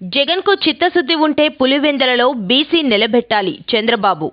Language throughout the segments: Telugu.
జగన్కు చిత్తశుద్ధి ఉంటే పులివెందులలో బీసీ నిలబెట్టాలి చంద్రబాబు.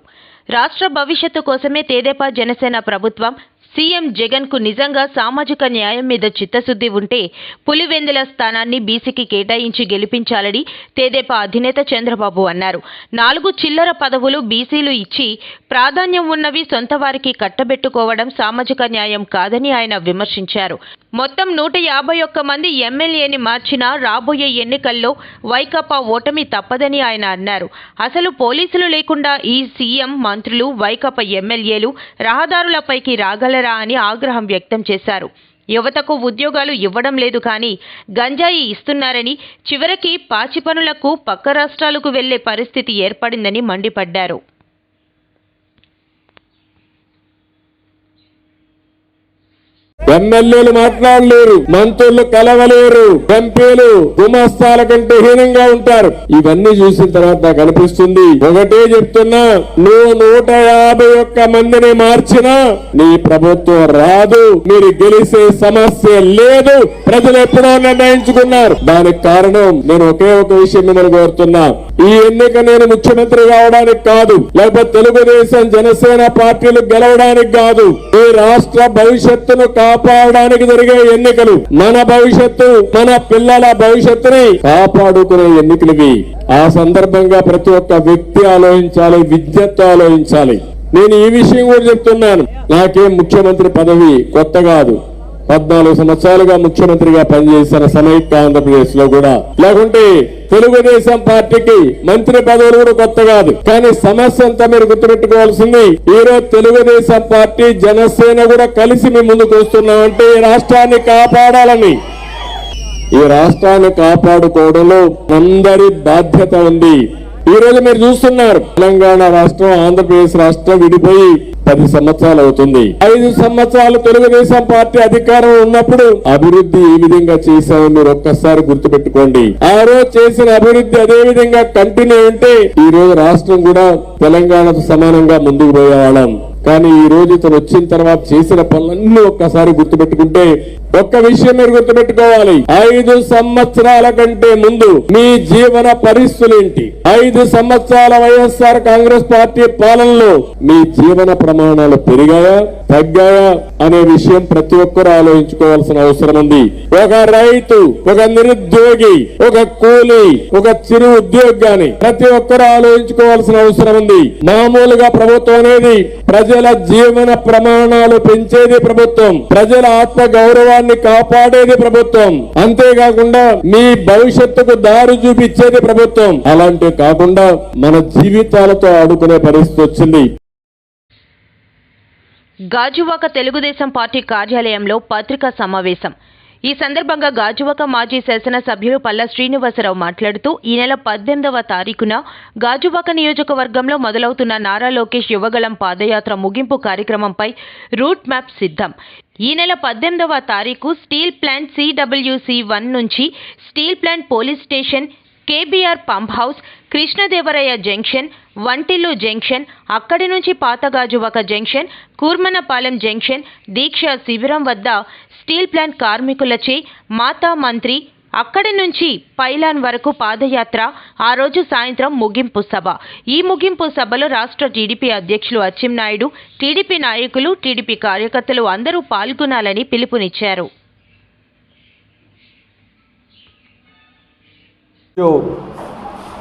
రాష్ట్ర భవిష్యత్తు కోసమే తెదేపా జనసేన ప్రభుత్వం సీఎం జగన్కు నిజంగా సామాజిక న్యాయం మీద చిత్తశుద్ధి ఉంటే పులివెందుల స్థానాన్ని బీసీకి కేటాయించి గెలిపించాలని తెదేపా అధినేత చంద్రబాబు అన్నారు. 4 చిల్లర పదవులు బీసీలు ఇచ్చి ప్రాధాన్యం ఉన్నవి సొంత వారికి కట్టబెట్టుకోవడం సామాజిక న్యాయం కాదని ఆయన విమర్శించారు. మొత్తం 151 మంది ఎమ్మెల్యేని మార్చినా రాబోయే ఎన్నికల్లో వైకాపా ఓటమి తప్పదని ఆయన అన్నారు. అసలు పోలీసులు లేకుండా ఈ సీఎం, మంత్రులు, వైకాపా ఎమ్మెల్యేలు రహదారులపైకి రాగలరా అని ఆగ్రహం వ్యక్తం చేశారు. యువతకు ఉద్యోగాలు ఇవ్వడం లేదు కానీ గంజాయి ఇస్తున్నారని, చివరికి పాచి పనులకు పక్క రాష్ట్రాలకు వెళ్లే పరిస్థితి ఏర్పడిందని మండిపడ్డారు. ఎమ్మెల్యేలు మాట్లాడలేరు, మంత్రులు కలవలేరు, ఎంపీలు గుమస్తాల కంటే హీనంగా ఉంటారు. ఇవన్నీ చూసిన తర్వాత నాకు అనిపిస్తుంది, ఒకటే చెప్తున్నా, నువ్వు 151 మందిని మార్చినా నీ ప్రభుత్వం రాదు, మీరు గెలిసే సమస్య లేదు. ప్రజలు ఎప్పుడో నిర్ణయించుకున్నారు. దానికి కారణం నేను ఒకే ఒక విషయం మిమ్మల్ని కోరుతున్నా, ఈ ఎన్నిక నేను ముఖ్యమంత్రి కావడానికి కాదు, లేకపోతే తెలుగుదేశం జనసేన పార్టీలు గెలవడానికి కాదు, ఈ రాష్ట్ర భవిష్యత్తును కాపాడడానికి జరిగే ఎన్నికలు. మన భవిష్యత్తు, మన పిల్లల భవిష్యత్తుని కాపాడుకునే ఎన్నికలు. ఆ సందర్భంగా ప్రతి ఒక్క వ్యక్తి ఆలోచించాలి, విద్యతో ఆలోచించాలి. నేను ఈ విషయం కూడా చెప్తున్నాను, నాకేం ముఖ్యమంత్రి పదవి కొత్త కాదు. 14 సంవత్సరాలుగా ముఖ్యమంత్రిగా పనిచేసిన సమైక్య ఆంధ్రప్రదేశ్ లో కూడా, లేకుంటే తెలుగుదేశం పార్టీకి మంత్రి పదవులు కూడా కొత్త కాదు. కానీ సమస్య అంతా మీరు గుర్తుపెట్టుకోవాల్సింది, ఈరోజు తెలుగుదేశం పార్టీ, జనసేన కూడా కలిసి మీ ముందుకు వస్తున్నామంటే ఈ రాష్ట్రాన్ని కాపాడాలని. ఈ రాష్ట్రాన్ని కాపాడుకోవడంలో అందరి బాధ్యత ఉంది. ఈ రోజు మీరు చూస్తున్నారు, తెలంగాణ రాష్ట్రం, ఆంధ్రప్రదేశ్ రాష్ట్రం విడిపోయి 10 సంవత్సరాలు అవుతుంది. 5 సంవత్సరాలు తెలుగుదేశం పార్టీ అధికారం ఉన్నప్పుడు అభివృద్ధి ఏ విధంగా చేశామో మీరు ఒక్కసారి గుర్తుపెట్టుకోండి. ఆ రోజు చేసిన అభివృద్ధి అదే విధంగా కంటిన్యూ ఉంటే ఈ రోజు రాష్ట్రం కూడా తెలంగాణతో సమానంగా ముందుకు పోయేవాళ్ళం. కానీ ఈ రోజు ఇతను వచ్చిన తర్వాత చేసిన పనులన్నీ ఒక్కసారి గుర్తుపెట్టుకుంటే ఒక్క విషయం మీరు గుర్తుపెట్టుకోవాలి, 5 సంవత్సరాల కంటే ముందు మీ జీవన పరిస్థితులు ఏంటి, 5 సంవత్సరాల వైఎస్ఆర్ కాంగ్రెస్ పార్టీ పాలనలో మీ జీవన ప్రమాణాలు పెరిగాయా, తగ్గాయా అనే విషయం ప్రతి ఒక్కరూ ఆలోచించుకోవాల్సిన అవసరం ఉంది. ఒక రైతు, ఒక నిరుద్యోగి, ఒక కూలీ, ఒక చిరు ఉద్యోగాన్ని ప్రతి ఒక్కరూ ఆలోచించుకోవాల్సిన అవసరం ఉంది. మామూలుగా ప్రభుత్వం అనేది ప్రజల జీవన ప్రమాణాలు పెంచేది ప్రభుత్వం, ప్రజల ఆత్మ గౌరవాన్ని కాపాడేది ప్రభుత్వం, అంతేకాకుండా మీ భవిష్యత్తుకు దారి చూపించేది ప్రభుత్వం. అలాంటివి కాకుండా మన జీవితాలతో ఆడుకునే పరిస్థితి వచ్చింది. గాజువాక తెలుగుదేశం పార్టీ కార్యాలయంలో పత్రికా సమావేశం. ఈ సందర్భంగా గాజువాక మాజీ శాసనసభ్యులు పల్లా శ్రీనివాసరావు మాట్లాడుతూ, ఈ నెల 18వ తారీఖున గాజువాక నియోజకవర్గంలో మొదలవుతున్న నారా లోకేష్ యువగళం పాదయాత్ర ముగింపు కార్యక్రమంపై రూట్ మ్యాప్ సిద్ధం. ఈ నెల 18వ తారీఖు స్టీల్ ప్లాంట్ CWC1 నుంచి steel plant police station, KBR pump house, Krishnadevaraya junction, Vantillu junction, అక్కడి నుంచి పాత గాజువాక జంక్షన్, కూర్మనపాలెం జంక్షన్, దీక్ష శిబిరం వద్ద స్టీల్ ప్లాంట్ కార్మికులచే మాతా మంత్రి, అక్కడి నుంచి పైలాన్ వరకు పాదయాత్ర. ఆ రోజు సాయంత్రం ముగింపు సభ. ఈ ముగింపు సభలో రాష్ట్ర టీడీపీ అధ్యక్షులు అచ్చెన్నాయుడు, టీడీపీ నాయకులు, టీడీపీ కార్యకర్తలు అందరూ పాల్గొనాలని పిలుపునిచ్చారు.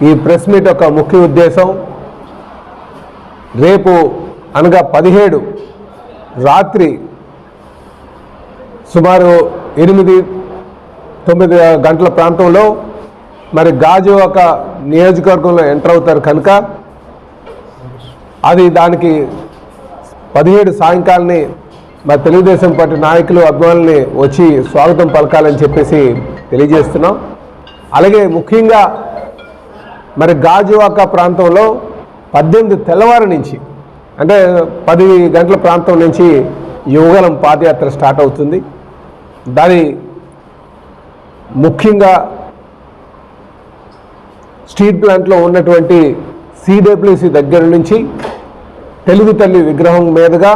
ఈ ప్రెస్ మీట్ యొక్క ముఖ్య ఉద్దేశం, రేపు అనగా 17 రాత్రి సుమారు 8-9 గంటల ప్రాంతంలో మరి గాజువాక నియోజకవర్గంలో ఎంటర్ అవుతారు కనుక అది దానికి 17 సాయంకాలాన్ని మరి తెలుగుదేశం పార్టీ నాయకులు, అభిమానుల్ని వచ్చి స్వాగతం పలకాలని చెప్పేసి తెలియజేస్తున్నాం. అలాగే ముఖ్యంగా మరి గాజువాక ప్రాంతంలో 18 తెల్లవారు నుంచి అంటే 10 గంటల ప్రాంతం నుంచి యువగళం పాదయాత్ర స్టార్ట్ అవుతుంది. దాని ముఖ్యంగా స్టీల్ ప్లాంట్లో ఉన్నటువంటి CWC దగ్గర నుంచి తెలుగు తల్లి విగ్రహం మీదుగా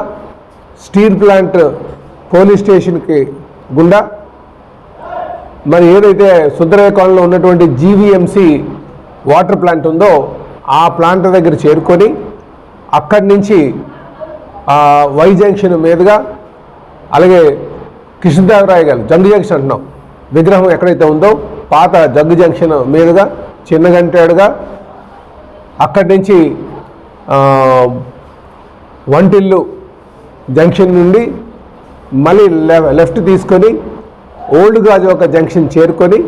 స్టీల్ ప్లాంట్ పోలీస్ స్టేషన్కి గుండా మరి ఏదైతే సుందరకాలంలో ఉన్నటువంటి జీవీఎంసీ వాటర్ ప్లాంట్ ఉందో ఆ ప్లాంట్ దగ్గర చేరుకొని అక్కడి నుంచి వై జంక్షన్ మీదుగా అలాగే కృష్ణదేవరాయ గారు జగ్గు జంక్షన్ అంటున్నాం విగ్రహం ఎక్కడైతే ఉందో పాత జగ్గు జంక్షన్ మీదుగా చిన్నగంటేడుగా అక్కడి నుంచి వంటిల్లు జంక్షన్ నుండి మళ్ళీ లెఫ్ట్ తీసుకొని ఓల్డ్ గాజువాక జంక్షన్ చేరుకొని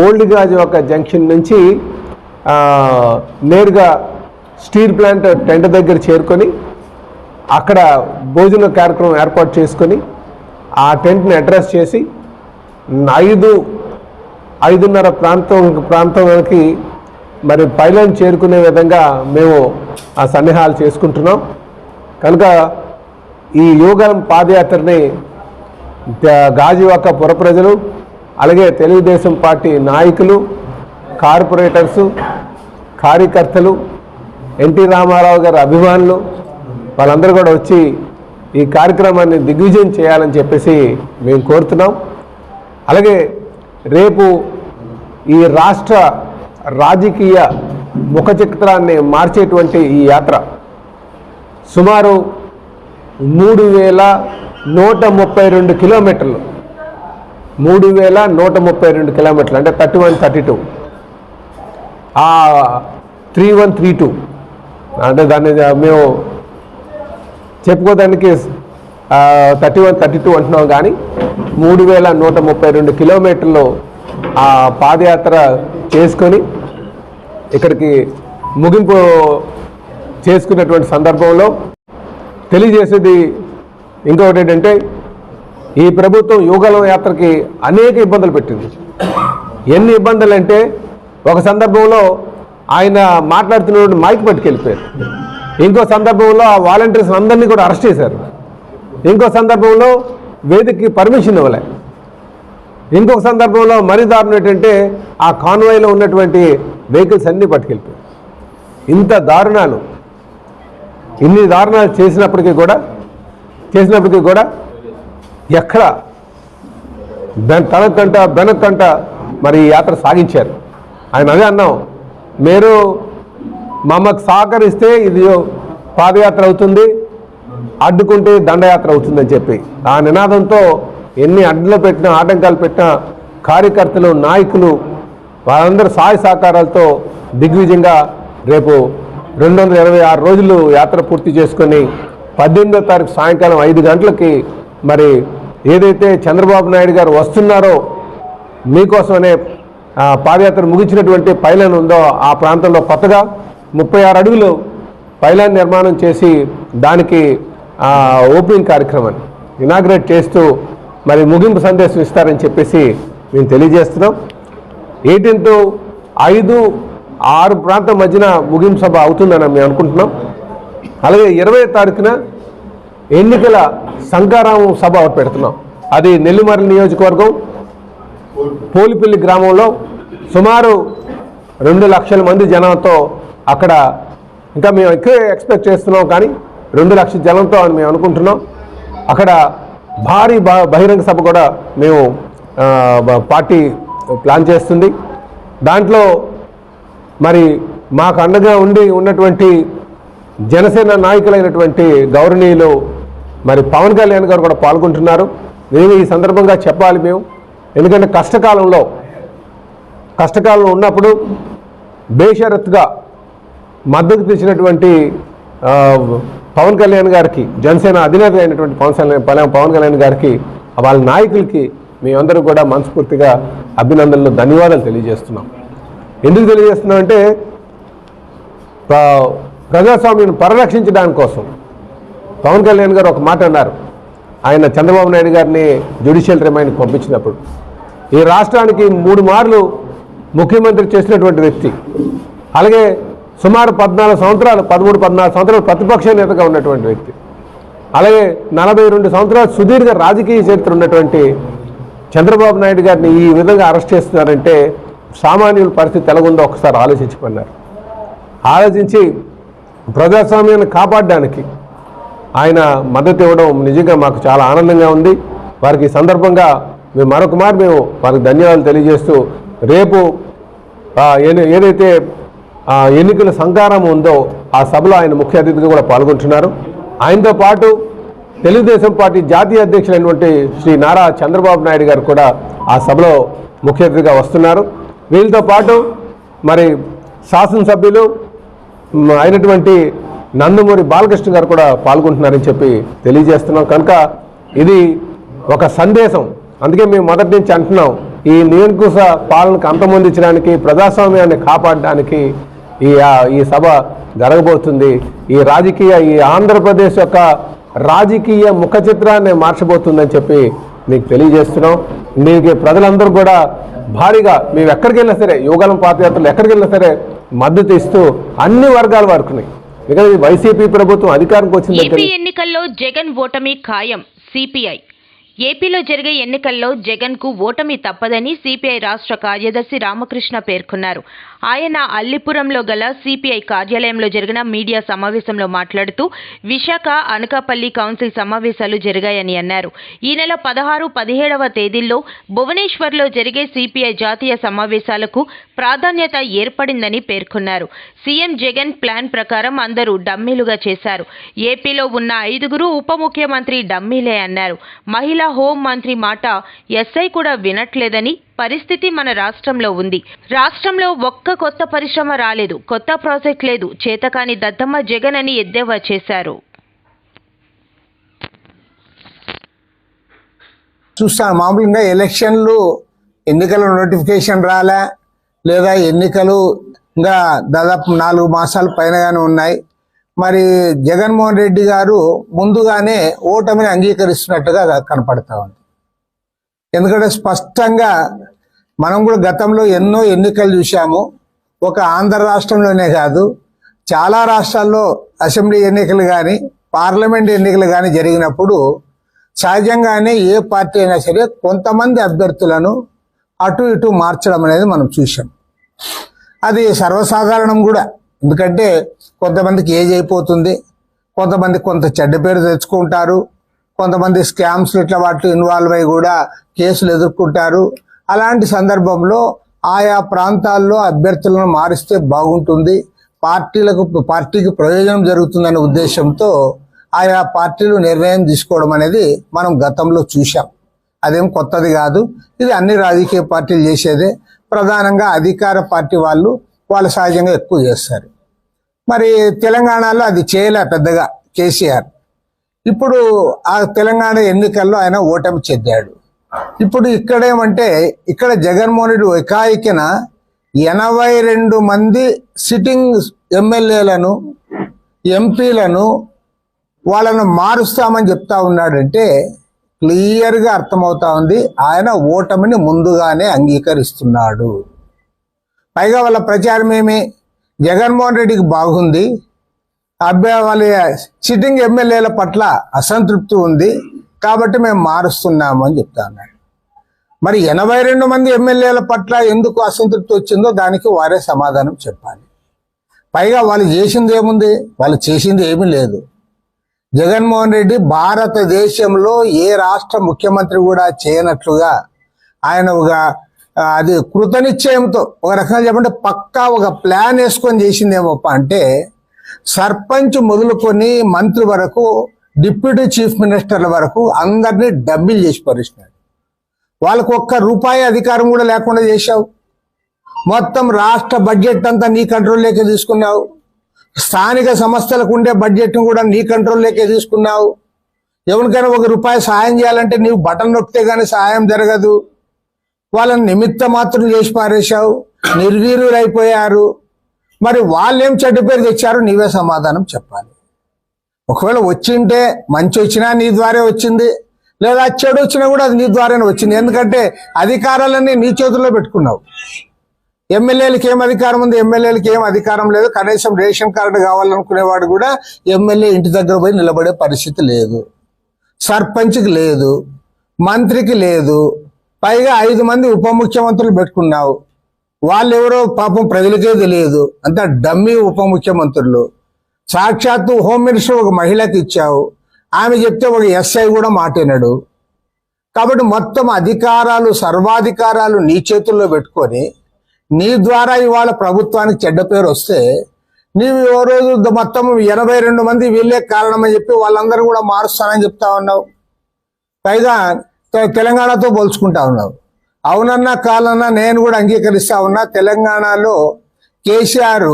ఓల్డ్ గాజువాక జంక్షన్ నుంచి నేరుగా స్టీల్ ప్లాంట్ టెంట్ దగ్గర చేరుకొని అక్కడ భోజన కార్యక్రమం ఏర్పాటు చేసుకొని ఆ టెంట్ని అడ్రస్ చేసి 5:30 ప్రాంతానికి మరి పైలైన్ చేరుకునే విధంగా మేము ఆ సన్నాహాలు చేసుకుంటున్నాం. కనుక ఈ యువగలం పాదయాత్రని గాజువాక పుర ప్రజలు అలాగే తెలుగుదేశం పార్టీ నాయకులు కార్పొరేటర్సు కార్యకర్తలు ఎన్టీ రామారావు గారి అభిమానులు వాళ్ళందరూ కూడా వచ్చి ఈ కార్యక్రమాన్ని దిగ్విజయం చేయాలని చెప్పేసి మేము కోరుతున్నాం. అలాగే రేపు ఈ రాష్ట్ర రాజకీయ ముఖ చిత్రాన్ని మార్చేటువంటి ఈ యాత్ర సుమారు 3,132 కిలోమీటర్లు 3,132 కిలోమీటర్లు అంటే 3132 3132 అంటే దాన్ని మేము చెప్పుకోవడానికి 3132 అంటున్నాం కానీ 3,132 కిలోమీటర్లు ఆ పాదయాత్ర చేసుకొని ఇక్కడికి ముగింపు చేసుకున్నటువంటి సందర్భంలో తెలియజేసేది ఇంకొకటి ఏంటంటే ఈ ప్రభుత్వం యువగలం యాత్రకి అనేక ఇబ్బందులు పెట్టింది. ఎన్ని ఇబ్బందులు అంటే ఒక సందర్భంలో ఆయన మాట్లాడుతున్నటువంటి మైక్ పట్టుకెళ్ళిపోయారు. ఇంకో సందర్భంలో ఆ వాలంటీర్స్ అందరినీ కూడా అరెస్ట్ చేశారు. ఇంకో సందర్భంలో వేదికకి పర్మిషన్ ఇవ్వలే. ఇంకొక సందర్భంలో మరీ దారుణం ఏంటంటే ఆ కాన్వాయ్లో ఉన్నటువంటి వెహికల్స్ అన్నీ పట్టుకెళ్ళిపోయారు. ఇంత దారుణాలు ఇన్ని దారుణాలు చేసినప్పటికీ కూడా ఎక్కడ తనకంట వెనక్కంట మరి యాత్ర సాగించారు. ఆయన అదే అన్నాం, మీరు మమ్మకు సహకరిస్తే ఇది పాదయాత్ర అవుతుంది, అడ్డుకుంటే దండయాత్ర అవుతుందని చెప్పి ఆ నినాదంతో ఎన్ని అడ్డులు పెట్టినా ఆటంకాలు పెట్టినా కార్యకర్తలు నాయకులు వాళ్ళందరూ సహాయ సహకారాలతో దిగ్విజయంగా రేపు 226 రోజులు యాత్ర పూర్తి చేసుకొని 18వ తారీఖు సాయంకాలం 5 గంటలకి మరి ఏదైతే చంద్రబాబు నాయుడు గారు వస్తున్నారో మీకోసమనే పాదయాత్ర ముగించినటువంటి పైలైన్ ఉందో ఆ ప్రాంతంలో కొత్తగా 36 అడుగులు పైలైన్ నిర్మాణం చేసి దానికి ఓపెనింగ్ కార్యక్రమాన్ని ఇనాగ్రేట్ చేస్తూ మరి ముగింపు సందేశం ఇస్తారని చెప్పేసి మేము తెలియజేస్తున్నాం. 18-5-6 ప్రాంతం మధ్యన ముగింపు సభ అవుతుందని మేము అనుకుంటున్నాం. అలాగే 20వ తారీఖున ఎన్నికల శంకారామం సభ పెడుతున్నాం. అది నెల్లిమర్ల నియోజకవర్గం పోలిపల్లి గ్రామంలో సుమారు 2 లక్షల మంది జనంతో అక్కడ ఇంకా మేము ఎక్కువ ఎక్స్పెక్ట్ చేస్తున్నాం కానీ 2 లక్షల జనంతో అని మేము అనుకుంటున్నాం. అక్కడ భారీ బహిరంగ సభ కూడా మేము పార్టీ ప్లాన్ చేస్తుంది. దాంట్లో మరి మాకు అండగా ఉన్నటువంటి జనసేన నాయకులైనటువంటి గౌరవనీయులు మరి పవన్ కళ్యాణ్ గారు కూడా పాల్గొంటున్నారు. మేము ఈ సందర్భంగా చెప్పాలి మేము, ఎందుకంటే కష్టకాలంలో ఉన్నప్పుడు బేషరత్తుగా మద్దతు తెచ్చినటువంటి పవన్ కళ్యాణ్ గారికి, జనసేన అధినేత అయినటువంటి పవన్ కళ్యాణ్ గారికి, వాళ్ళ నాయకులకి మేమందరూ కూడా మనస్ఫూర్తిగా అభినందనలు ధన్యవాదాలు తెలియజేస్తున్నాం. ఎందుకు తెలియజేస్తున్నాం అంటే ప్రజాస్వామ్యం పరిరక్షించడానికి కోసం పవన్ కళ్యాణ్ గారు ఒక మాట అన్నారు. ఆయన చంద్రబాబు నాయుడు గారిని జ్యుడిషియల్ రిమాండ్కి పంపించినప్పుడు ఈ రాష్ట్రానికి 3 మార్లు ముఖ్యమంత్రి చేసినటువంటి వ్యక్తి, అలాగే సుమారు 13 సంవత్సరాలు ప్రతిపక్ష నేతగా ఉన్నటువంటి వ్యక్తి, అలాగే 42 సంవత్సరాలు సుదీర్ఘ రాజకీయ చరిత్ర ఉన్నటువంటి చంద్రబాబు నాయుడు గారిని ఈ విధంగా అరెస్ట్ చేస్తున్నారంటే సామాన్యుల పరిస్థితి ఎలాగుందో ఒకసారి ఆలోచించుకున్నారు. ఆలోచించి ప్రజాస్వామ్యాన్ని కాపాడడానికి ఆయన మద్దతు ఇవ్వడం నిజంగా మాకు చాలా ఆనందంగా ఉంది. వారికి ఈ సందర్భంగా మేము మరొకమారు మేము వారికి ధన్యవాదాలు తెలియజేస్తూ రేపు ఏదైతే ఎన్నికల సంకారం ఉందో ఆ సభలో ఆయన ముఖ్య అతిథిగా కూడా పాల్గొంటున్నారు. ఆయనతో పాటు తెలుగుదేశం పార్టీ జాతీయ అధ్యక్షులైనటువంటి శ్రీ నారా చంద్రబాబు నాయుడు గారు కూడా ఆ సభలో ముఖ్య అతిథిగా వస్తున్నారు. వీళ్ళతో పాటు మరి శాసనసభ్యులు అయినటువంటి నందమూరి బాలకృష్ణ గారు కూడా పాల్గొంటున్నారని చెప్పి తెలియజేస్తున్నాం. కనుక ఇది ఒక సందేశం. అందుకే మేము మొదటి నుంచి అంటున్నాం, ఈ నిరంకుశ పాలనకు అంతమొందించడానికి, ప్రజాస్వామ్యాన్ని కాపాడడానికి ఈ సభ జరగబోతుంది. ఈ ఆంధ్రప్రదేశ్ యొక్క రాజకీయ ముఖ చిత్రాన్ని మార్చబోతుందని చెప్పి మీకు తెలియజేస్తున్నాం. మీకు ప్రజలందరూ కూడా భారీగా మేము ఎక్కడికి వెళ్ళినా సరే, యువగలం పాదయాత్రలు ఎక్కడికి వెళ్ళినా సరే మద్దతు ఇస్తూ అన్ని వర్గాల వరకున్నాయి. ఇక్కడ వైసీపీ ప్రభుత్వం అధికారంకి వచ్చింది. ఏపీ ఎన్నికల్లో జగన్ ఓటమి ఖాయం. సిపిఐ ఏపీలో జరిగే ఎన్నికల్లో జగన్కు ఓటమి తప్పదని సిపిఐ రాష్ట్ర కార్యదర్శి రామకృష్ణ పేర్కొన్నారు. ఆయన అల్లిపురంలో గల సిపిఐ కార్యాలయంలో జరిగిన మీడియా సమావేశంలో మాట్లాడుతూ విశాఖ, అనకాపల్లి కౌన్సిల్ సమావేశాలు జరిగాయని అన్నారు. ఈ నెల 16, 17వ తేదీల్లో భువనేశ్వర్లో జరిగే సిపిఐ జాతీయ సమావేశాలకు ప్రాధాన్యత ఏర్పడిందని పేర్కొన్నారు. సీఎం జగన్ ప్లాన్ ప్రకారం అందరూ డమ్మీలుగా చేశారు. ఏపీలో ఉన్న 5గురు ఉప ముఖ్యమంత్రి డమ్మీలే అన్నారు. మహిళా హోం మంత్రి మాట ఎస్ఐ కూడా వినట్లేదని పరిస్థితి మన రాష్ట్రంలో ఉంది. రాష్ట్రంలో ఒక్క కొత్త పరిశ్రమ రాలేదు, కొత్త ప్రాజెక్ట్ లేదు, చేతకాని దద్దమ్మ జగన్ అని ఎద్దేవా చేశారు. చూస్తాను మామూలుగా ఎన్నికల నోటిఫికేషన్ రాలే, లేదా ఎన్నికలు ఇంకా దాదాపు 4 మాసాల పైనగానే ఉన్నాయి. మరి జగన్మోహన్ రెడ్డి గారు ముందుగానే ఓటమిని అంగీకరిస్తున్నట్టుగా కనపడతా ఉంది. ఎందుకంటే స్పష్టంగా మనం కూడా గతంలో ఎన్నో ఎన్నికలు చూసాము. ఒక ఆంధ్ర రాష్ట్రంలోనే కాదు, చాలా రాష్ట్రాల్లో అసెంబ్లీ ఎన్నికలు కానీ పార్లమెంట్ ఎన్నికలు కానీ జరిగినప్పుడు సహజంగానే ఏ పార్టీ అయినా సరే కొంతమంది అభ్యర్థులను అటు ఇటు మార్చడం అనేది మనం చూసాం. అది సర్వసాధారణం కూడా. ఎందుకంటే కొంతమందికి ఏజ్ అయిపోతుంది, కొంతమంది కొంత చెడ్డ పేరు తెచ్చుకుంటారు, కొంతమంది స్కామ్స్ ఇట్లా వాటిలో ఇన్వాల్వ్ అయ్యి కూడా కేసులు ఎదుర్కొంటారు. అలాంటి సందర్భంలో ఆయా ప్రాంతాల్లో అభ్యర్థులను మారిస్తే బాగుంటుంది, పార్టీకి ప్రయోజనం జరుగుతుందనే ఉద్దేశంతో ఆయా పార్టీలు నిర్ణయం తీసుకోవడం అనేది మనం గతంలో చూసాం. అదేం కొత్తది కాదు. ఇది అన్ని రాజకీయ పార్టీలు చేసేదే. ప్రధానంగా అధికార పార్టీ వాళ్ళు సహజంగా ఎక్కువ చేస్తారు. మరి తెలంగాణలో అది చేయలే పెద్దగా కేసీఆర్. ఇప్పుడు ఆ తెలంగాణ ఎన్నికల్లో ఆయన ఓటమి చెందాడు. ఇప్పుడు ఇక్కడేమంటే ఇక్కడ జగన్మోహన్ రెడ్డి ఏకాయికిన 82 మంది సిట్టింగ్ ఎమ్మెల్యేలను, ఎంపీలను వాళ్ళను మారుస్తామని చెప్తా ఉన్నాడంటే క్లియర్గా అర్థమవుతా ఉంది ఆయన ఓటమిని ముందుగానే అంగీకరిస్తున్నాడు. పైగా వాళ్ళ ప్రచారం ఏమి, జగన్మోహన్ రెడ్డికి బాగుంది, వాళ్ళ సిట్టింగ్ ఎమ్మెల్యేల పట్ల అసంతృప్తి ఉంది కాబట్టి మేము మారుస్తున్నాము అని చెప్తా ఉన్నాడు. మరి 82 మంది ఎమ్మెల్యేల పట్ల ఎందుకు అసంతృప్తి వచ్చిందో దానికి వారే సమాధానం చెప్పాలి. పైగా వాళ్ళు చేసింది ఏముంది, వాళ్ళు చేసింది ఏమీ లేదు. జగన్మోహన్ రెడ్డి భారతదేశంలో ఏ రాష్ట్ర ముఖ్యమంత్రి కూడా చేయనట్లుగా ఆయన అది కృతనిశ్చయంతో, ఒక రకంగా చెప్పంటే పక్కా ఒక ప్లాన్ వేసుకొని చేసిందేమోప్ప అంటే సర్పంచ్ మొదలుకొని మంత్రి వరకు, డిప్యూటీ చీఫ్ మినిస్టర్ల వరకు అందరినీ డబ్బిల్ చేసి పరిచినాడు. వాళ్ళకు ₹1 అధికారం కూడా లేకుండా చేశావు. మొత్తం రాష్ట్ర బడ్జెట్ అంతా నీ కంట్రోల్లోకి తీసుకున్నావు. స్థానిక సంస్థలకు ఉండే బడ్జెట్ను కూడా నీ కంట్రోల్లోకి తీసుకున్నావు. ఎవరికైనా ₹1 సహాయం చేయాలంటే నీవు బటన్ నొక్కితే కానీ సహాయం జరగదు. వాళ్ళని నిమిత్త మాత్రం చేసి పారేశావు, నిర్వీర్యులైపోయారు. మరి వాళ్ళేం చెడ్డ పేరు తెచ్చారో నీవే సమాధానం చెప్పాలి. ఒకవేళ వచ్చింటే మంచి వచ్చినా నీ ద్వారా వచ్చింది, లేదా చెడు వచ్చినా కూడా అది నీ ద్వారానే వచ్చింది. ఎందుకంటే అధికారాలన్నీ నీ చేతుల్లో పెట్టుకున్నావు. ఎమ్మెల్యేలకి ఏం అధికారం ఉంది, ఎమ్మెల్యేలకి ఏం అధికారం లేదు. కనీసం రేషన్ కార్డు కావాలనుకునేవాడు కూడా ఎమ్మెల్యే ఇంటి దగ్గర పోయి నిలబడే పరిస్థితి లేదు. సర్పంచ్కి లేదు, మంత్రికి లేదు. పైగా 5 మంది ఉప ముఖ్యమంత్రులు పెట్టుకున్నావు. వాళ్ళెవరో పాపం ప్రజలకే తెలియదు, అంతా డమ్మీ ఉప ముఖ్యమంత్రులు. సాక్షాత్తు హోమ్ మినిస్టర్ ఒక మహిళకి ఇచ్చావు, ఆమె చెప్తే ఒక ఎస్ఐ కూడా మాట్లాడాడు. కాబట్టి మొత్తం అధికారాలు సర్వాధికారాలు నీ చేతుల్లో పెట్టుకొని నీ ద్వారా ఇవాళ ప్రభుత్వానికి చెడ్డ పేరు వస్తే నీవు ఓ రోజు మొత్తం 82 మంది వీళ్ళే కారణమని చెప్పి వాళ్ళందరూ కూడా మారుస్తానని చెప్తా ఉన్నావు. పైగా తెలంగాణతో పోల్చుకుంటా ఉన్నావు. అవునన్నా కాలన్నా నేను కూడా అంగీకరిస్తా ఉన్నా. తెలంగాణలో కేసీఆర్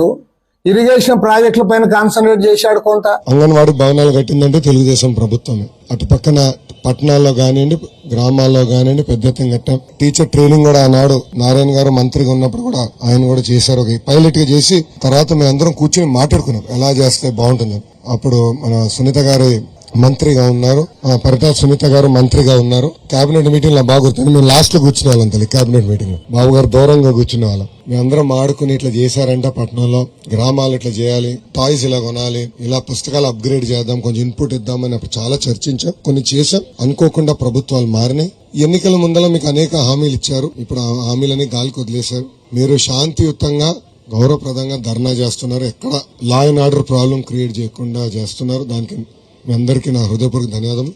ఇరిగేషన్ ప్రాజెక్టుల పైన కాన్సన్ట్రేట్ చేశాడు. కొంత అంగన్వాడీ భవనాలు కట్టిందంటే తెలుగుదేశం ప్రభుత్వమే. అటు పక్కన పట్టణాల్లో కానివ్వండి, గ్రామాల్లో కానివ్వండి పెద్ద ఎత్తున కట్టాం. టీచర్ ట్రైనింగ్ కూడా ఆనాడు నారాయణ గారు మంత్రిగా ఉన్నప్పుడు కూడా ఆయన కూడా చేశారు. ఒక పైలట్ గా చేసి తర్వాత మేము అందరం కూర్చొని మాట్లాడుకున్నాం ఎలా చేస్తే బాగుంటుంది. అప్పుడు మన సునీత గారి మంత్రిగా ఉన్నారు, పరిటాల సునీత గారు మంత్రిగా ఉన్నారు. కేబినెట్ మీటింగ్ లో బాగా గుర్తుంది. మేము లాస్ట్ లో కూర్చునే వాళ్ళం తల్లి. కేబినెట్ మీటింగ్ లో బాబు గారు దూరంగా కూర్చునే వాళ్ళం. మేమందరం ఆడుకుని ఇట్లా చేశారంట పట్టణంలో, గ్రామాలు ఇట్లా చేయాలి, టాయ్స్ ఇలా కొనాలి, ఇలా పుస్తకాలు అప్గ్రేడ్ చేద్దాం, కొంచెం ఇన్పుట్ ఇద్దామని అప్పుడు చాలా చర్చించాం, కొన్ని చేశాం. అనుకోకుండా ప్రభుత్వాలు మారినాయి. ఎన్నికల ముందర మీకు అనేక హామీలు ఇచ్చారు. ఇప్పుడు ఆ హామీలని గాలికి వదిలేశారు. మీరు శాంతియుతంగా గౌరవప్రదంగా ధర్నా చేస్తున్నారు. ఎక్కడ law and order problem create చేయకుండా చేస్తున్నారు. దానికి మీ అందరికీ నా హృదయపూర్వక ధన్యవాదం.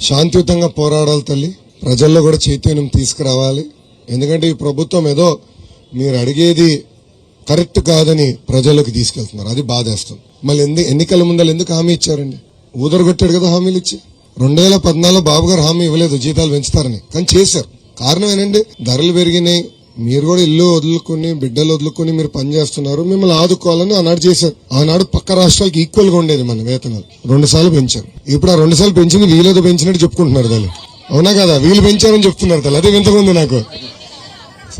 శాంతియుతంగా పోరాడాలి తల్లి. ప్రజల్లో కూడా చైతన్యం తీసుకురావాలి. ఎందుకంటే ఈ ప్రభుత్వం ఏదో మీరు అడిగేది కరెక్ట్ కాదని ప్రజల్లోకి తీసుకెళ్తున్నారు. అది బాధేస్తుంది. మళ్ళీ ఎన్నికల ముందర ఎందుకు హామీ ఇచ్చారండి? ఊదరగొట్టాడు కదా హామీలు ఇచ్చి. 2014 బాబు గారు హామీ ఇవ్వలేదు జీతాలు పెంచుతారని, కానీ చేశారు. కారణం ఏంటంటే ధరలు పెరిగినాయి. మీరు కూడా ఇల్లు వదులుకుని బిడ్డలు వదులుకుని మీరు పనిచేస్తున్నారు. మిమ్మల్ని ఆదుకోవాలని ఆనాడు చేశారు. ఆనాడు పక్క రాష్ట్రాలకు ఈక్వల్ గా ఉండేది మన వేతనాలు. 2 సార్లు పెంచారు. ఇప్పుడు ఆ 2 సార్లు పెంచింది వీళ్ళేదో పెంచినట్టు చెప్పుకుంటున్నారు తల్లి. అవునా కదా? వీళ్ళు పెంచారని చెప్తున్నారు తల్లి. అదే వింతకుంది నాకు.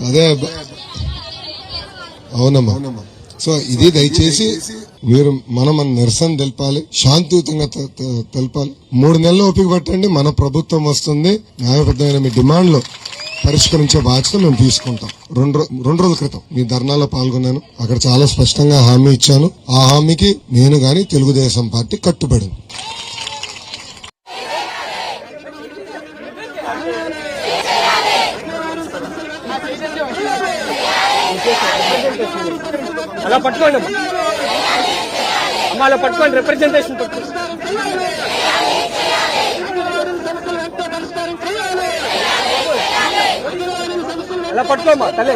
అదే అవునమ్మా. సో ఇది దయచేసి మీరు మన నిరసన తెలపాలి, శాంతియుతంగా తెలపాలి. 3 నెలలు ఓపిక పట్టండి. మన ప్రభుత్వం వస్తుంది. న్యాయబద్ధమైన మీ డిమాండ్లు పరిష్కరించే బాధ్యత మేము తీసుకుంటాం. 2 రోజుల క్రితం మీ ధర్నాలో పాల్గొన్నాను. అక్కడ చాలా స్పష్టంగా హామీ ఇచ్చాను. ఆ హామీకి నేను గాని తెలుగుదేశం పార్టీ కట్టుబడింది. అలా పట్టుకోండి అమ్మా, అలా పట్టుకోండి. రిప్రజెంటేషన్ పట్టుకోండి. అలా పట్టుకోమ్మా తల్లి.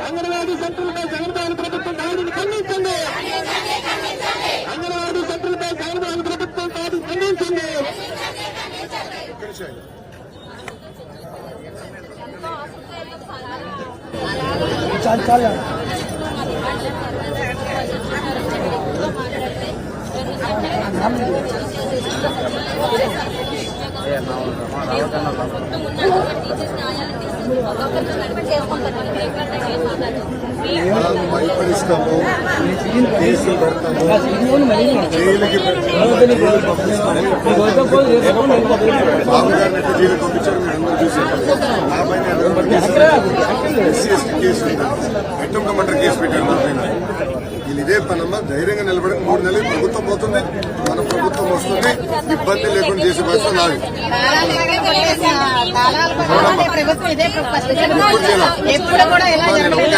అంగన్వాడీ సెంటర్లపై జగన్మోహన్ ప్రభుత్వం దాడిని ఖండించండి. అంగన్వాడీ సెంటర్లపై జగన్మోహన్ ప్రభుత్వం దాడిని ఖండించండి. చాలా భయపడిస్తాము, కేసులు పెడతాము, జైలుకి బాబు గారిని జైలు పంపించారు. మీరు అందరూ చూసారు. నా పైన SC ST case attempt murder case పెట్టారు. నా పైన వీళ్ళు ఇదే పనమ్మా. ధైర్యంగా నిలబడి 3 నెలలు ప్రభుత్వం పోతుంది, మన ప్రభుత్వం వస్తుంది. ఇబ్బంది లేకుండా చేసే బాధ్యత నాది.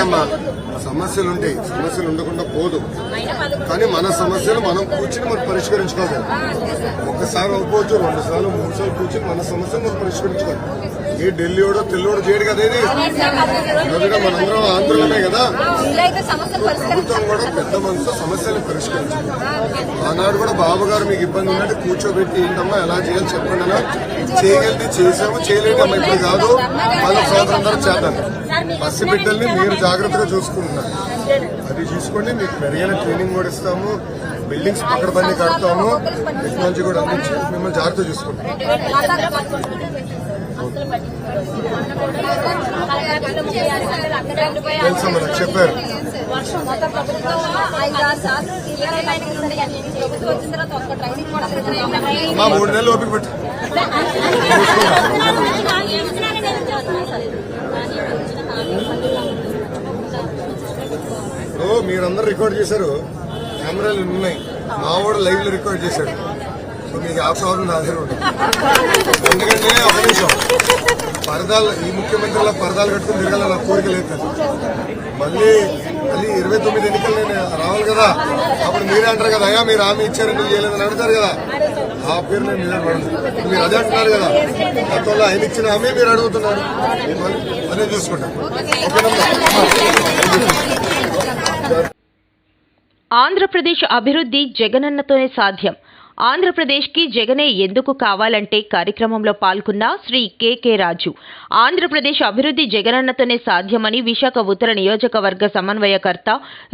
అమ్మా, సమస్యలు ఉంటాయి, సమస్యలు ఉండకుండా పోదు. కానీ మన సమస్యలు మనం కూర్చుని మనం పరిష్కరించుకోవాలి. ఒకసారి అవ్వచ్చు, 2 సార్లు 3 సార్లు కూర్చుని మన సమస్యలు మనం పరిష్కరించుకోవాలి. ఏ ఢిల్లీడో తెల్లోడో చేయడు కదా. ఇది మనందరం ఆంధ్రలోనే కదా. ప్రభుత్వం కూడా పెద్ద మనసుతో సమస్యలు పరిష్కరించాలి. ఆనాడు కూడా బాబు గారు మీకు ఇబ్బంది ఉన్నట్టు కూర్చోబెట్టి ఏంటమ్మా ఎలా చేయాలి చెప్పండి అలా. చేయగలిగి చేసాము, చేయలేదమ్మా ఇప్పుడు కాదు. వాళ్ళ సోదరులందరూ చేద్దాం. పసి బిడ్డల్ని మీరు జాగ్రత్తగా చూసుకుంటున్నారు. అది చూసుకోండి. మీకు మెరుగైన ట్రైనింగ్ కూడా ఇస్తాము, బిల్డింగ్స్ పక్కన పని కడతాము, టెక్నాలజీ కూడా అందించి మిమ్మల్ని జాగ్రత్త చూసుకుంటాం. తెలుసమ్మా, నాకు చెప్పారు. 3 నెలలు ఓపిక పెట్టు. మీరందరూ రికార్డ్ చేశారు. కెమెరాలు ఉన్నాయి. మా వాడు లైవ్ లో రికార్డ్ చేశాడు. సో మీకు హాఫ్ అవర్ నా దగ్గర ఉంటుంది. ఎందుకంటే ఒక నిమిషం పరదాలు ఈ ముఖ్యమంత్రిలో పరదాలు కట్టుకుని తిరగాల నా కోరిక లేదు కదా. మళ్ళీ 29 ఎన్నికలు నేను రావాలి కదా, అప్పుడు మీరే అంటారు కదా అయ్యా మీరు హామీ ఇచ్చారు ఎందుకు చేయలేదని అడుగుతారు కదా. ఆ పేరు నేను నిలబడదు. మీరు అదే అంటున్నారు కదా, గతంలో ఆయన ఇచ్చిన హామీ మీరు అడుగుతున్నారు, అదే చూసుకుంటాం. ఆంధ్రప్రదేశ్ అభివృద్ధి జగనన్నతోనే సాధ్యం. ఆంధ్రప్రదేశ్కి జగనే ఎందుకు కావాలంటే కార్యక్రమంలో పాల్గొన్న శ్రీ కె రాజు. ఆంధ్రప్రదేశ్ అభివృద్ధి జగనన్నతోనే సాధ్యమని విశాఖ ఉత్తర నియోజకవర్గ సమన్వయకర్త,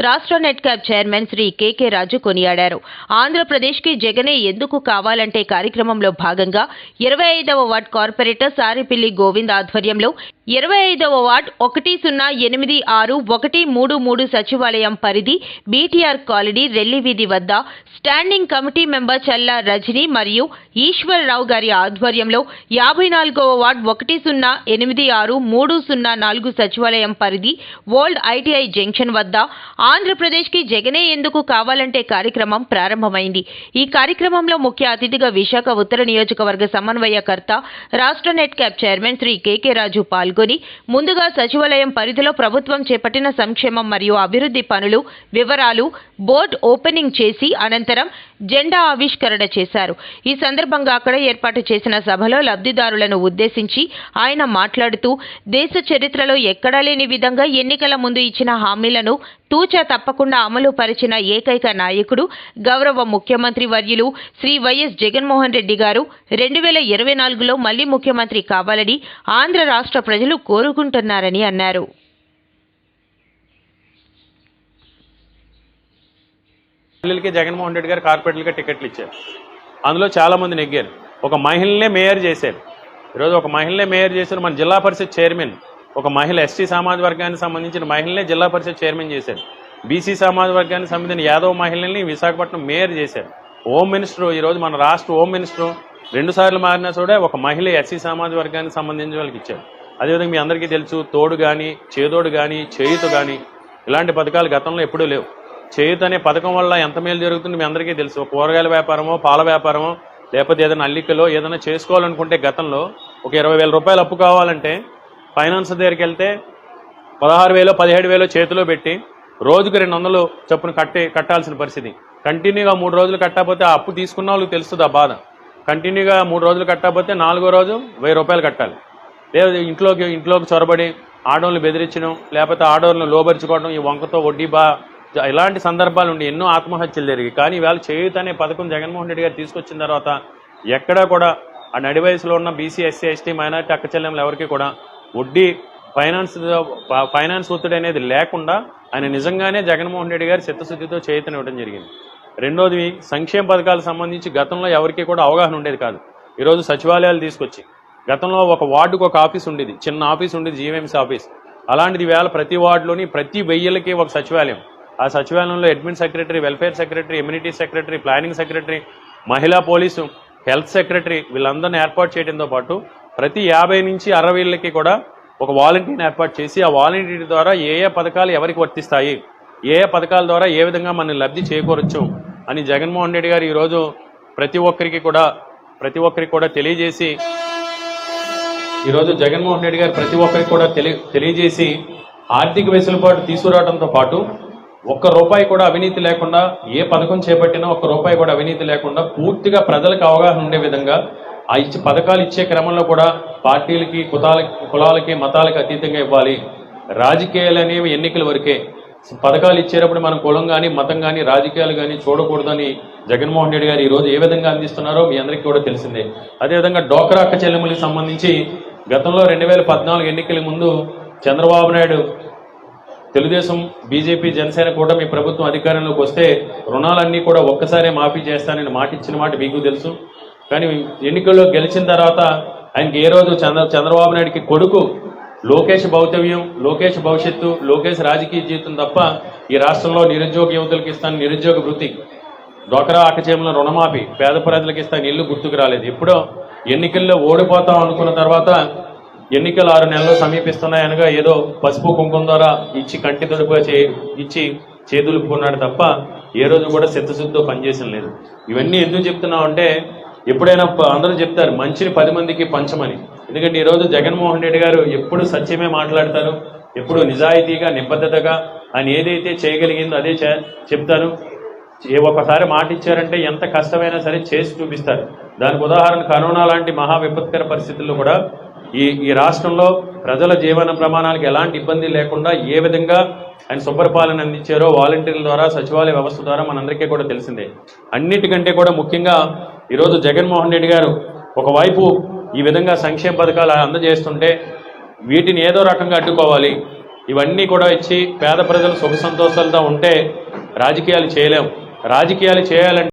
రాష్ట్ర net cap chairman Shri K Raju కొనియాడారు. ఆంధ్రప్రదేశ్కి జగనే ఎందుకు కావాలంటే కార్యక్రమంలో భాగంగా 25వ వార్డ్ కార్పొరేటర్ సారిపిల్లి గోవింద్ ఆధ్వర్యంలో 25వ వార్డ్ 1086-133 సచివాలయం పరిధి బీటీఆర్ కాలనీ రెల్లి వీధి వద్ద స్టాండింగ్ కమిటీ మెంబర్ చల్లా రజని మరియు ఈశ్వరరావు గారి ఆధ్వర్యంలో 54వ వార్డ్ 1086-304 సచివాలయం పరిధి ఓల్డ్ ఐటీఐ జంక్షన్ వద్ద ఆంధ్రప్రదేశ్కి జగనే ఎందుకు కావాలంటే కార్యక్రమం ప్రారంభమైంది. ఈ కార్యక్రమంలో ముఖ్య అతిథిగా విశాఖ ఉత్తర నియోజకవర్గ సమన్వయకర్త, రాష్ట్ర net cap chairman Shri K Raju పాల్గొని ముందుగా సచివాలయం పరిధిలో ప్రభుత్వం చేపట్టిన సంక్షేమం మరియు అభివృద్ధి పనులు వివరాలు బోర్డు ఓపెనింగ్ చేసి అనంతరం జెండా ఆవిష్కరణ చేశారు. ఈ సందర్భంగా అక్కడ ఏర్పాటు చేసిన సభలో లబ్ధిదారులను ఉద్దేశించి ఆయన మాట్లాడుతూ దేశ చరిత్రలో ఎక్కడా లేని విధంగా ఎన్నికల ముందు ఇచ్చిన హామీలను తూచా తప్పకుండా అమలు పరిచిన ఏకైక నాయకుడు గౌరవ ముఖ్యమంత్రి వర్యులు శ్రీ వైఎస్ జగన్మోహన్ రెడ్డి గారు 2024లో మళ్లీ ముఖ్యమంత్రి కావాలని ఆంధ్ర రాష్ట్ర ప్రజలు కోరుకుంటున్నారని అన్నారు. మహిళలకి జగన్మోహన్ రెడ్డి గారు కార్పొరేట్లకి టికెట్లు ఇచ్చారు. అందులో చాలా మంది నెగ్గారు. ఒక మహిళనే మేయర్ చేశారు. ఈరోజు ఒక మహిళనే మేయర్ చేశారు. మన జిల్లా పరిషత్ చైర్మన్ ఒక మహిళ, ఎస్టీ సమాజ వర్గానికి సంబంధించిన మహిళనే జిల్లా పరిషత్ చైర్మన్ చేశారు. బీసీ సమాజ వర్గానికి సంబంధించిన యాదవ్ మహిళల్ని విశాఖపట్నం మేయర్ చేశారు. హోమ్ మినిస్టర్, ఈరోజు మన రాష్ట్ర హోమ్ మినిస్టర్ 2 సార్లు మారినా కూడా ఒక మహిళ ఎస్సీ సమాజ వర్గానికి సంబంధించిన వాళ్ళకి ఇచ్చారు. అదేవిధంగా మీ అందరికీ తెలుసు, తోడు కానీ, చేదోడు కానీ, చేయుత కానీ ఇలాంటి పథకాలు గతంలో ఎప్పుడూ లేవు. చేయుత అనే పథకం వల్ల ఎంత మేలు జరుగుతుంది మీ అందరికీ తెలుసు. కూరగాయల వ్యాపారమో, పాల వ్యాపారమో, లేకపోతే ఏదైనా అల్లికలో ఏదైనా చేసుకోవాలనుకుంటే గతంలో ఒక 20,000 రూపాయలు అప్పు కావాలంటే ఫైనాన్స్ దగ్గరికి వెళ్తే 16,000 17,000 చేతిలో పెట్టి రోజుకు 200 చొప్పున కట్టాల్సిన పరిస్థితి. కంటిన్యూగా 3 రోజులు కట్టకపోతే ఆ అప్పు తీసుకున్న వాళ్ళకి తెలుస్తుంది ఆ బాధ. కంటిన్యూగా 3 రోజులు కట్టకపోతే 4వ రోజు 1000 రూపాయలు కట్టాలి. లేదా ఇంట్లోకి చొరబడి ఆడవాళ్ళని బెదిరించడం, లేకపోతే ఆడవాళ్ళని లోబరుచుకోవడం, ఈ వంకతో వడ్డీ ఇలాంటి సందర్భాలు ఉండి ఎన్నో ఆత్మహత్యలు జరిగాయి. కానీ ఇవాళ చేయూత అనే పథకం జగన్మోహన్ రెడ్డి గారు తీసుకొచ్చిన తర్వాత ఎక్కడా కూడా ఆ నడి వయసులో ఉన్న బీసీ, ఎస్సీ, ఎస్టీ, మైనారిటీ అక్క చెల్లెములు ఎవరికి కూడా వడ్డీ ఫైనాన్స్ ఒత్తిడి అనేది లేకుండా ఆయన నిజంగానే జగన్మోహన్ రెడ్డి గారు చిత్తశుద్ధితో చేయూతనివ్వడం జరిగింది. రెండోది, సంక్షేమ పథకాలకు సంబంధించి గతంలో ఎవరికి కూడా అవగాహన ఉండేది కాదు. ఈరోజు సచివాలయాలు తీసుకొచ్చి, గతంలో ఒక వార్డుకు ఒక ఆఫీస్ ఉండేది, చిన్న ఆఫీస్ ఉండేది, జీవీఎంసీ ఆఫీస్. అలాంటిది వేళ ప్రతి వార్డులోని ప్రతి 1000కి ఒక సచివాలయం. ఆ సచివాలయంలో admin secretary, welfare secretary, ఎమ్యూనిటీ secretary, planning secretary, మహిళా పోలీసు, హెల్త్ సెక్రటరీ వీళ్ళందరినీ ఏర్పాటు చేయడంతో పాటు ప్రతి 50 నుంచి 60 ఏళ్ళకి కూడా ఒక వాలంటీర్ని ఏర్పాటు చేసి ఆ వాలంటీర్ ద్వారా ఏ ఏ పథకాలు ఎవరికి వర్తిస్తాయి, ఏ ఏ పథకాల ద్వారా ఏ విధంగా మనం లబ్ధి చేకూరొచ్చు అని జగన్మోహన్ రెడ్డి గారు ఈరోజు ప్రతి ఒక్కరికి కూడా తెలియజేసి తెలియజేసి ఆర్థిక వెసులుబాటు తీసుకురావడంతో పాటు ఒక్క రూపాయి కూడా అవినీతి లేకుండా, ఏ పథకం చేపట్టినా ఒక్క రూపాయి కూడా అవినీతి లేకుండా పూర్తిగా ప్రజలకు అవగాహన ఉండే విధంగా ఆ పథకాలు ఇచ్చే క్రమంలో కూడా పార్టీలకి, కులాలకి, మతాలకి అతీతంగా ఇవ్వాలి. రాజకీయాలు అనేవి ఎన్నికల వరకే. పథకాలు ఇచ్చేటప్పుడు మనం కులం కానీ, మతం కానీ, రాజకీయాలు కానీ చూడకూడదని జగన్మోహన్ రెడ్డి గారు ఈరోజు ఏ విధంగా అందిస్తున్నారో మీ అందరికీ కూడా తెలిసిందే. అదేవిధంగా డోక్రా అక్క చెల్లెములకు సంబంధించి గతంలో 2014 ఎన్నికల ముందు చంద్రబాబు నాయుడు, తెలుగుదేశం, బీజేపీ, జనసేన కూడా మీ ప్రభుత్వం అధికారంలోకి వస్తే రుణాలన్నీ కూడా ఒక్కసారే మాఫీ చేస్తానని మాట ఇచ్చిన మాట మీకు తెలుసు. కానీ ఎన్నికల్లో గెలిచిన తర్వాత ఆయనకి ఏ రోజు చంద్రబాబు నాయుడికి కొడుకు లోకేష్ భౌతవ్యం, లోకేష్ భవిష్యత్తు, లోకేష్ రాజకీయ జీవితం తప్ప ఈ రాష్ట్రంలో నిరుద్యోగ యువతులకు ఇస్తాను నిరుద్యోగ వృత్తి, డోక్రా అక్కచేమల రుణమాఫీ, పేద ప్రజలకు ఇస్తాను ఇల్లు గుర్తుకు రాలేదు. ఎప్పుడో ఎన్నికల్లో ఓడిపోతాం అనుకున్న తర్వాత ఎన్నికలు 6 నెలలు సమీపిస్తున్నాయనగా ఏదో పసుపు కుంకుమ ద్వారా ఇచ్చి కంటి తొడుపు ఇచ్చి చేదులుపుకున్నాడు తప్ప ఏ రోజు కూడా చిత్తశుద్ధితో పనిచేసిన లేదు. ఇవన్నీ ఎందుకు చెప్తున్నాం అంటే ఎప్పుడైనా అందరూ చెప్తారు మంచిని 10 మందికి పంచమని. ఎందుకంటే ఈరోజు జగన్మోహన్ రెడ్డి గారు ఎప్పుడు సత్యమే మాట్లాడతారు, ఎప్పుడు నిజాయితీగా నిబద్ధతగా ఆయన ఏదైతే చేయగలిగిందో అదే చెప్తారు. ఒకసారి మాట ఇచ్చారంటే ఎంత కష్టమైనా సరే చేసి చూపిస్తారు. దానికి ఉదాహరణ కరోనా లాంటి మహా విపత్కర పరిస్థితుల్లో కూడా ఈ రాష్ట్రంలో ప్రజల జీవన ప్రమాణాలకు ఎలాంటి ఇబ్బంది లేకుండా ఏ విధంగా ఆయన సుపరిపాలన అందించారో వాలంటీర్ల ద్వారా, సచివాలయ వ్యవస్థ ద్వారా మనందరికీ కూడా తెలిసిందే. అన్నిటికంటే కూడా ముఖ్యంగా ఈరోజు జగన్మోహన్ రెడ్డి గారు ఒకవైపు ఈ విధంగా సంక్షేమ పథకాలు అందజేస్తుంటే వీటిని ఏదో రకంగా అడ్డుకోవాలి, ఇవన్నీ కూడా ఇచ్చి పేద ప్రజలు సుఖ సంతోషాలతో ఉంటే రాజకీయాలు చేయలేం. రాజకీయాలు చేయాలంటే